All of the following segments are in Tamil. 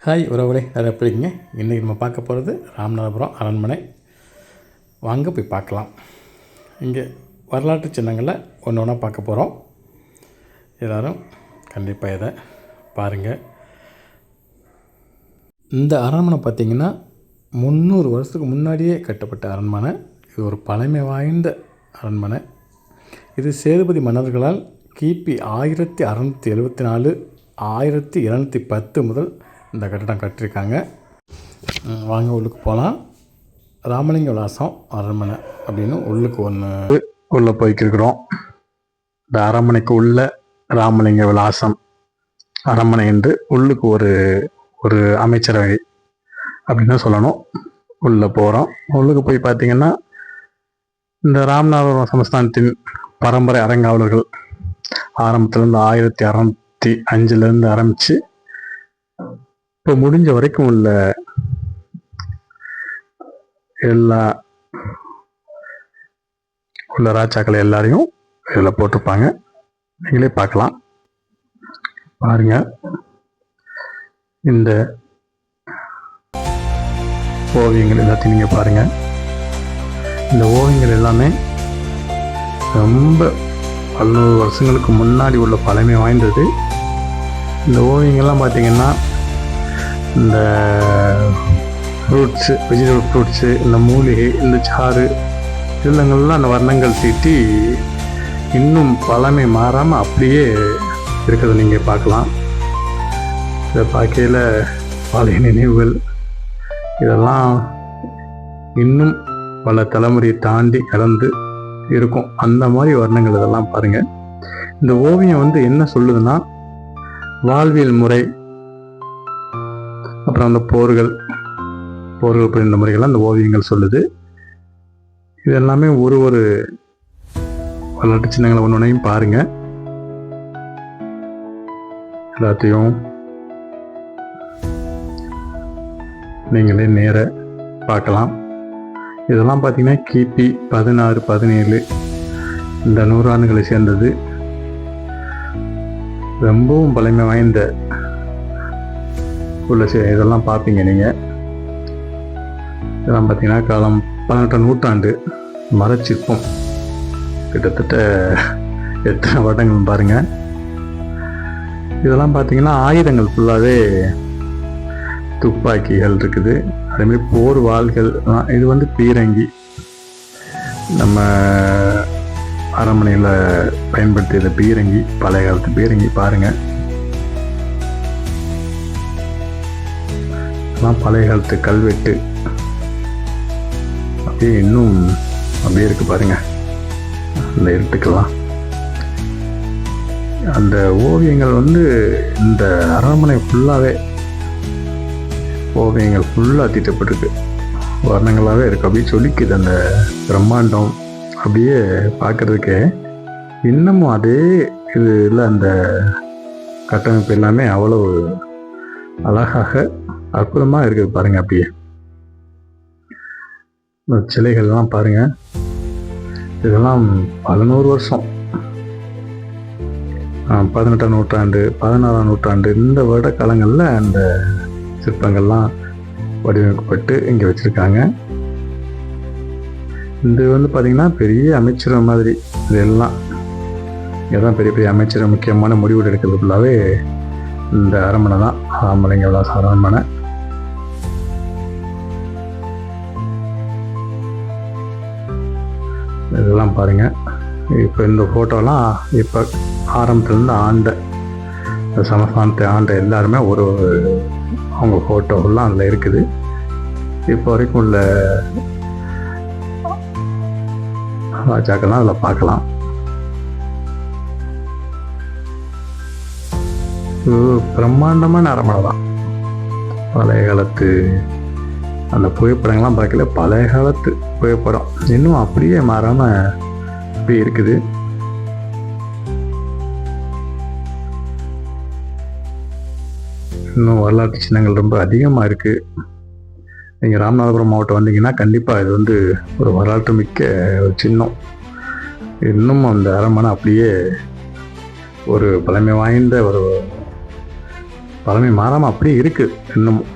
ஹாய் உறவுகளே, அது எப்படி இருக்கீங்க? இன்றைக்கி நம்ம பார்க்க போகிறது ராமநாதபுரம் அரண்மனை. வாங்க போய் பார்க்கலாம். இங்கே வரலாற்று சின்னங்களை ஒன்று ஒன்றா பார்க்க போகிறோம். எல்லோரும் கண்டிப்பாக இதை பாருங்கள். இந்த அரண்மனை பார்த்திங்கன்னா 300 வருஷத்துக்கு முன்னாடியே கட்டப்பட்ட அரண்மனை. இது ஒரு பழமை வாய்ந்த அரண்மனை. இது சேதுபதி மன்னர்களால் கிபி 1674 1710 முதல் இந்த கட்டடம் கட்டியிருக்காங்க. வாங்க உள்ளுக்கு போகலாம். ராமலிங்க விலாசம் அரண்மனை அப்படின்னு உள்ளுக்கு ஒன்று உள்ளே போய்க்கிருக்கிறோம். இந்த அரண்மனைக்கு உள்ள ராமலிங்க விலாசம் அரண்மனை என்று உள்ளுக்கு ஒரு அமைச்சரவை அப்படின்னு சொல்லணும். உள்ளே போகிறோம். உள்ளுக்கு போய் பார்த்திங்கன்னா இந்த ராமநாதபுரம் சமஸ்தானத்தின் பரம்பரை அறங்காவலர்கள் ஆரம்பத்துலேருந்து 1605 ஆரம்பித்து இப்போ முடிஞ்ச வரைக்கும் உள்ள ராஜாக்களை எல்லாரையும் இதில் போட்டிருப்பாங்க. நீங்களே பார்க்கலாம். பாருங்க, இந்த ஓவியங்கள் எல்லாத்தையும் நீங்கள் பாருங்கள். இந்த ஓவியங்கள் எல்லாமே ரொம்ப 100 வருஷங்களுக்கு முன்னாடி உள்ள பழமை வாய்ந்தது. இந்த ஓவியங்கள்லாம் பார்த்திங்கன்னா இந்த ஃப்ரூட்ஸு, வெஜிடபிள் ஃப்ரூட்ஸு, இந்த மூலிகை, இந்த சாறு இதெல்லாம் அந்த வர்ணங்கள் தீட்டி இன்னும் பழமை மாறாமல் அப்படியே இருக்கிறத நீங்கள் பார்க்கலாம். இதை பார்க்கையில் பழைய நினைவுகள் இதெல்லாம் இன்னும் பல தலைமுறையை தாண்டி கலந்து இருக்கும். அந்த மாதிரி வர்ணங்கள் இதெல்லாம் பாருங்கள். இந்த ஓவியம் என்ன சொல்லுதுன்னா, வாழ்வியல் முறை, அப்புறம் அந்த போர்கள் புரிந்த முறைகள்லாம் அந்த ஓவியங்கள் சொல்லுது. இது எல்லாமே ஒரு வரலாற்று சின்னங்களை ஒன்றையும் பாருங்க. எல்லாத்தையும் நீங்களே நேர பார்க்கலாம். இதெல்லாம் பார்த்தீங்கன்னா கிபி 16, 17 இந்த நூறாண்டுகளை சேர்ந்தது. ரொம்பவும் பழமை வாய்ந்த உள்ள இதெல்லாம் பார்ப்பீங்க நீங்கள். இதெல்லாம் பார்த்தீங்கன்னா காலம் 18ஆம் நூற்றாண்டு மரச்சிற்பம். கிட்டத்தட்ட எத்தனை வருடங்கள் பாருங்கள். இதெல்லாம் பார்த்தீங்கன்னா ஆயுதங்கள் ஃபுல்லாகவே துப்பாக்கிகள் இருக்குது. அதேமாதிரி போர் வாள்கள். இது பீரங்கி, நம்ம அரண்மனையில் பயன்படுத்திய பீரங்கி, பழைய காலத்து பீரங்கி பாருங்கள். பழைய காலத்து கல்வெட்டு அப்படியே இன்னும் அப்படியே இருக்கு பாருங்க. அந்த எழுத்துக்கெல்லாம் அந்த ஓவியங்கள் இந்த அரண்மனை ஃபுல்லாகவே ஓவியங்கள் ஃபுல்லாக தீட்டப்பட்டிருக்கு. வர்ணங்களாகவே இருக்கு. அப்படியே சொல்லிக்குது அந்த பிரம்மாண்டம். அப்படியே பார்க்கறதுக்கு இன்னமும் அதே இதில் அந்த கட்டமைப்பு எல்லாமே அவ்வளவு அழகாக அற்புதமாக இருக்குது பாருங்க. அப்படியே சிலைகள்லாம் பாருங்க. இதெல்லாம் 100 வருஷம், 18ஆம் நூற்றாண்டு, 16ஆம் நூற்றாண்டு இந்த வருட காலங்களில் அந்த சிற்பங்கள்லாம் வடிவமைக்கப்பட்டு இங்கே வச்சுருக்காங்க. இது பார்த்தீங்கன்னா பெரிய அமைச்சர் மாதிரி. இதெல்லாம் இதுதான் பெரிய பெரிய அமைச்சர் முக்கியமான முடிவு எடுக்கிறது ஃபுல்லாகவே இந்த அரண்மனை தான், ராமலிங்க விலாச அரண்மனை. இதெல்லாம் பாருங்க. இப்போ இந்த ஃபோட்டோலாம் இப்போ ஆரம்பத்துலேருந்து ஆண்ட சமஸ்தானத்தை ஆண்ட எல்லாருமே அவங்க ஃபோட்டோலாம் அதில் இருக்குது. இப்போ வரைக்கும் உள்ள ராஜாக்கள்லாம் அதில் பார்க்கலாம். பிரம்மாண்டமான அரண்மனை தான். பழைய காலத்து அந்த புகைப்படங்கள்லாம் பார்க்கல, பழைய காலத்து புகைப்படம் இன்னும் அப்படியே மாறாமல் அப்படியே இருக்குது. இன்னும் வரலாற்று சின்னங்கள் ரொம்ப அதிகமாக இருக்குது. நீங்கள் ராமநாதபுரம் மாவட்டம் வந்தீங்கன்னா கண்டிப்பாக இது ஒரு வரலாற்று மிக்க ஒரு சின்னம். இன்னும் அந்த அரண்மனை அப்படியே ஒரு பழமை வாய்ந்த பழமை மாறாமல் அப்படியே இருக்குது இன்னமும்.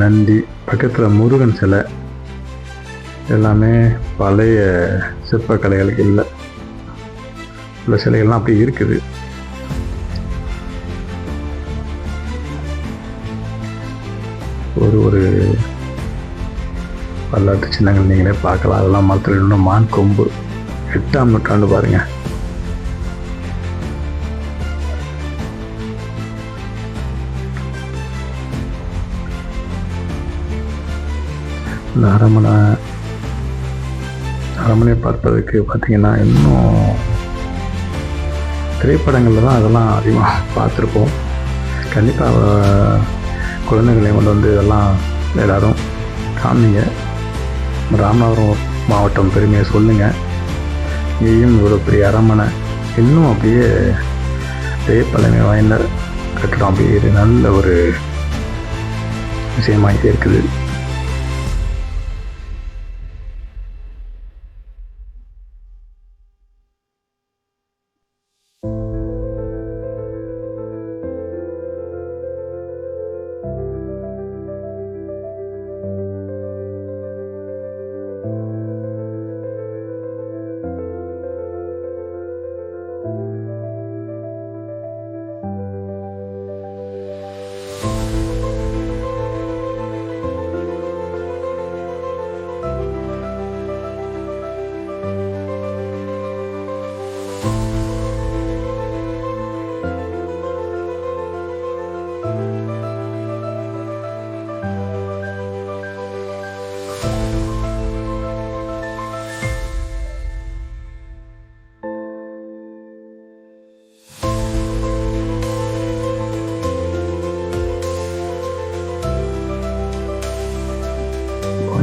நந்தி பக்கத்தில் முருகன் சிலை எல்லாமே பழைய சிற்பக்கலைகளுக்கு இல்லை உள்ள சிலைகள்லாம் அப்படியே இருக்குது. ஒரு வரலாற்று சின்னங்கள் நீங்களே பார்க்கலாம். அதெல்லாம் மரத்தில் இன்னும் மான் கொம்பு 8ஆம் நூற்றாண்டு பாருங்க. இந்த அரண்மனை பார்ப்பதற்கு பார்த்தீங்கன்னா இன்னும் திரைப்படங்களில் தான் அதெல்லாம் அதிகமாக பார்த்துருப்போம். கண்டிப்பாக குழந்தைகளை கொண்டு வந்து இதெல்லாம் எல்லாரும் காமிங்க. ராமநாதபுரம் மாவட்டம் பெருமையை சொல்லுங்கள். இங்கேயும் இவ்வளோ பெரிய அரண்மனை இன்னும் அப்படியே பழமை வாய்ந்த கட்டடம் அப்படியே நல்ல ஒரு விஷயமாகிட்டே இருக்குது.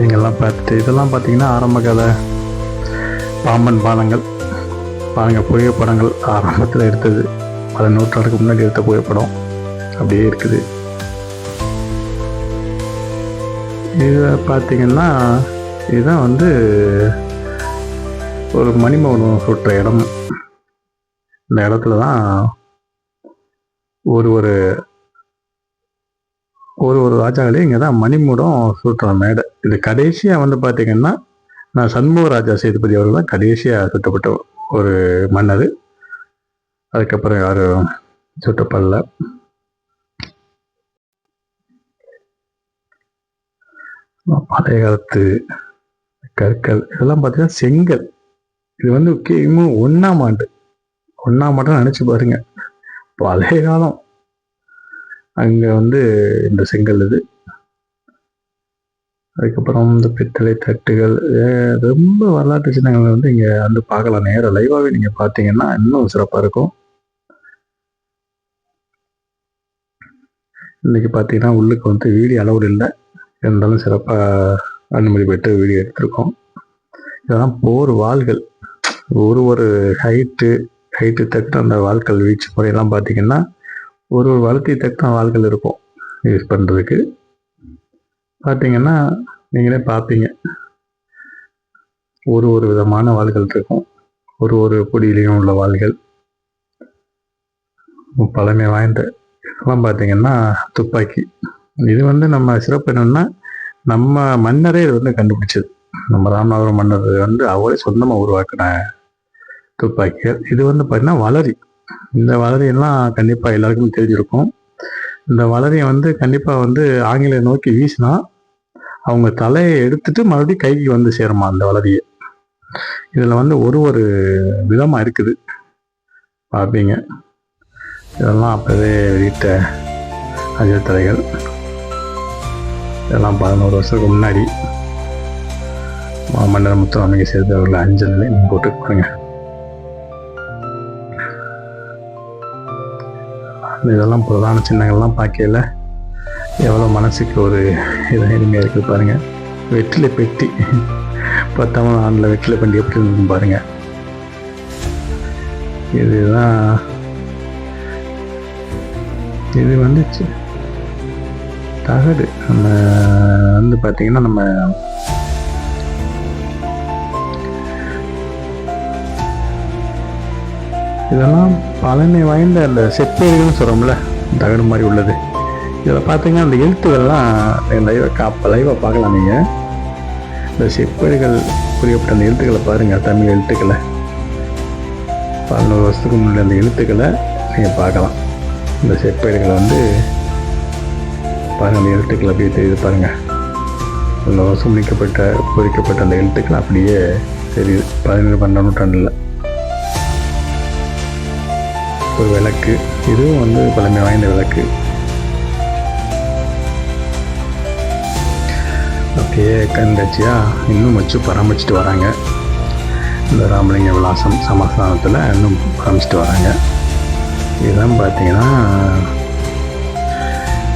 இங்கெல்லாம் பார்த்துட்டு இதெல்லாம் பார்த்தீங்கன்னா ஆரம்ப கதை பாம்பன் பாலங்கள் புகைப்படங்கள் ஆரம்பத்தில் எடுத்தது. பல நூற்றாண்டுக்கு முன்னாடி எடுத்த புகைப்படம் அப்படியே இருக்குது. இதை பார்த்தீங்கன்னா இதுதான் வந்து ஒரு மணிமகுடம் சுற்ற இடம். இந்த இடத்துல தான் ஒரு ராஜாக்களையும் இங்கே தான் மணிமகுடம் சுற்றுற மேடை. இது கடைசியாக வந்து பார்த்தீங்கன்னா நான் சண்முகராஜா சேதுபதி அவர்கள் தான் கடைசியாக சுட்டப்பட்ட ஒரு மன்னர். அதுக்கப்புறம் யாரும் சுட்டப்படல. பழைய காலத்து கற்கள் இதெல்லாம் பார்த்தீங்கன்னா செங்கல். இது வந்து கிமு 1ஆம் ஆண்டு நினச்சி பாருங்க. பழைய காலம் அங்கே வந்து இந்த செங்கல் இது. அதுக்கப்புறம் இந்த பித்தளை தட்டுகள் ரொம்ப வரலாற்று சின்னங்கள் வந்து இங்கே வந்து பார்க்கலாம். நேரம் லைவாகவே நீங்கள் பார்த்தீங்கன்னா இன்னும் சிறப்பாக இருக்கும். இன்னைக்கு பார்த்தீங்கன்னா உள்ளுக்கு வந்து வீடியோ அளவுடு இல்லை, இருந்தாலும் சிறப்பாக அனுமதி பெற்று வீடியோ எடுத்திருக்கோம். இதெல்லாம் போர் வாள்கள். ஒரு ஹைட்டு தக்க அந்த வாள்கள் வீச்சு முறையெல்லாம் பார்த்தீங்கன்னா ஒரு வளர்த்தி தக்க வாள்கள் இருக்கும் யூஸ் பண்ணுறதுக்கு. பார்த்தீங்கன்னா நீங்களே பார்ப்பீங்க ஒரு விதமான வாள்கள் இருக்கும். ஒரு பொடியிலையும் உள்ள வாள்கள் பழமை வாய்ந்த. இதெல்லாம் பார்த்தீங்கன்னா துப்பாக்கி. இது வந்து நம்ம சிறப்பு என்னன்னா நம்ம மன்னரே இது வந்து கண்டுபிடிச்சது. நம்ம ராமநாதபுரம் மன்னர் வந்து அவரே சொந்தமாக உருவாக்கின துப்பாக்கிகள். இது வந்து பார்த்தீங்கன்னா வளரி. இந்த வளரியெல்லாம் கண்டிப்பாக எல்லாருக்கும் தெரிஞ்சிருக்கும். இந்த வளரியை வந்து கண்டிப்பாக வந்து ஆங்கிலேய நோக்கி வீசினா அவங்க தலையை எடுத்துட்டு மறுபடியும் கைக்கு வந்து சேருமா அந்த வளரியை. இதில் வந்து ஒரு விதமாக இருக்குது பார்ப்பீங்க. இதெல்லாம் அப்போவே வெளியிட்ட அஞ்சல் தலைகள். இதெல்லாம் 11 வருஷத்துக்கு முன்னாடி மன்னர் முத்துராமலிங்க சேர்ந்தவர்கள் அஞ்சல் போட்டு பாருங்க. இதெல்லாம் பிரதான சின்னங்கள்லாம் பார்க்கல எவ்வளோ மனசுக்கு ஒரு இனிமையாக இருக்குது பாருங்கள். வெற்றிலை பெட்டி 10ஆம் ஆண்டில் வெற்றிலை பெட்டி எப்படி இருந்ததுன்னு பாருங்கள். இது வந்து தகடு. நம்ம வந்து பார்த்திங்கன்னா நம்ம இதெல்லாம் பழமை வாய்ந்த அந்த செப்பேடுகள்னு சொல்கிறோம்ல, தகடு மாதிரி உள்ளது. இதில் பார்த்தீங்கன்னா அந்த எழுத்துக்கள்லாம் லைவாக பார்க்கலாம். நீங்கள் இந்த செப்பேடுகள் புரியப்பட்ட அந்த எழுத்துக்களை பாருங்கள், தமிழ் எழுத்துக்களை 14 வருஷத்துக்கு முன்னாடி அந்த எழுத்துக்களை நீங்கள் பார்க்கலாம். இந்த செப்பேடுகளை வந்து பாருங்கள், அந்த எழுத்துக்கள் அப்படியே தெரியுது பாருங்கள். 14 வருஷம் பொறிக்கப்பட்ட அந்த எழுத்துக்கள் அப்படியே தெரியுது. 17-12 நூற்றாண்டில் ஒரு விளக்கு, இதுவும் வந்து பழமை வாய்ந்த விளக்கு. அப்படியே கண்காட்சியாக இன்னும் வச்சு பராமரிச்சுட்டு வராங்க. இந்த ராமலிங்க விலாசம் சமஸ்தானத்தில் இன்னும் பராமரிச்சுட்டு வராங்க. இதெல்லாம் பார்த்தீங்கன்னா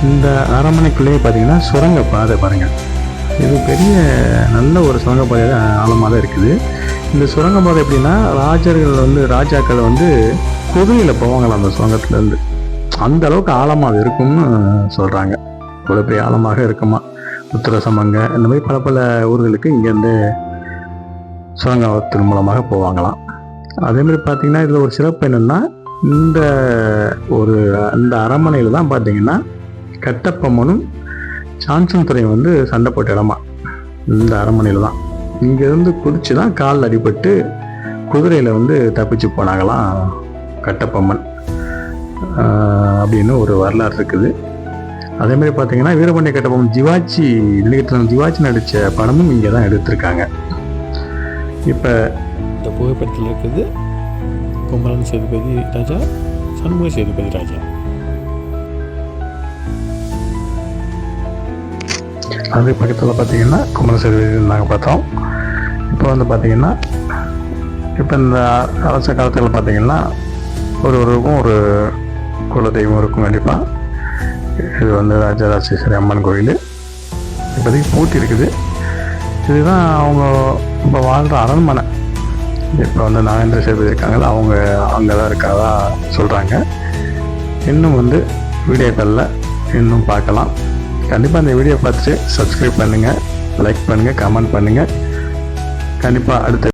இந்த அரண்மனைக்குள்ளேயே பார்த்தீங்கன்னா சுரங்க பாதை பாருங்கள். இது பெரிய நல்ல ஒரு சுரங்கப்பாதை ஆழமாக தான் இருக்குது. இந்த சுரங்கப்பாதை எப்படின்னா ராஜாக்கள் வந்து குதிரையில் போவாங்களாம் அந்த சுரங்கத்துலேருந்து. அந்த அளவுக்கு ஆழமாக இருக்கும்னு சொல்கிறாங்க. இவ்வளோ பெரிய ஆழமாக இருக்குமா. உத்தரசமங்க இந்த மாதிரி பல ஊர்களுக்கு இங்கேருந்து சுரங்கத்தின் மூலமாக போவாங்களாம். அதேமாதிரி பார்த்திங்கன்னா இதில் ஒரு சிறப்பு என்னென்னா, இந்த அரண்மனையில் தான் பார்த்திங்கன்னா கட்டபொம்மனும் சான்சன் துறையும் வந்து சண்டை போட்ட இடமா இந்த அரண்மனையில் தான். இங்கேருந்து குதிச்சு தான் காலில் அடிபட்டு குதிரையில் வந்து தப்பிச்சு போனாங்களாம் கட்டபொம்மன் அப்படின்னு ஒரு வரலாறு இருக்குது. அதேமாதிரி பார்த்தீங்கன்னா வீரபாண்டிய கட்டபொம்மன் ஜிவாஜி நடித்த படமும் இங்கே தான் எடுத்திருக்காங்க. இப்போ இந்த புகைப்படத்தில் இருக்குது குமரன் சேதுபதி ராஜா, சண்முக சேதுபதி ராஜா. அது பக்கத்தில் பார்த்தீங்கன்னா குமரன் சேதுபதி நாங்கள் பார்த்தோம். இப்போ வந்து பார்த்தீங்கன்னா இப்போ இந்த அரச காலத்தில் பார்த்தீங்கன்னா ஒருவருக்கும் ஒரு குலதெய்வம் இருக்கும் கண்டிப்பாக. இது வந்து ராஜராஜேஸ்வரி அம்மன் கோயில் இப்போதைக்கு பூட்டி இருக்குது. இதுதான் அவங்க இப்போ வாழ்கிற அரண்மனை. இப்போ வந்து நாகேந்திர சேதுபதி இருக்காங்கல்ல, அவங்க அங்கே தான் இருக்காதா சொல்கிறாங்க. இன்னும் வந்து வீடியோக்களில் இன்னும் பார்க்கலாம். கண்டிப்பாக இந்த வீடியோ பார்த்துட்டு சப்ஸ்கிரைப் பண்ணுங்கள், லைக் பண்ணுங்கள், கமெண்ட் பண்ணுங்கள். கண்டிப்பாக அடுத்த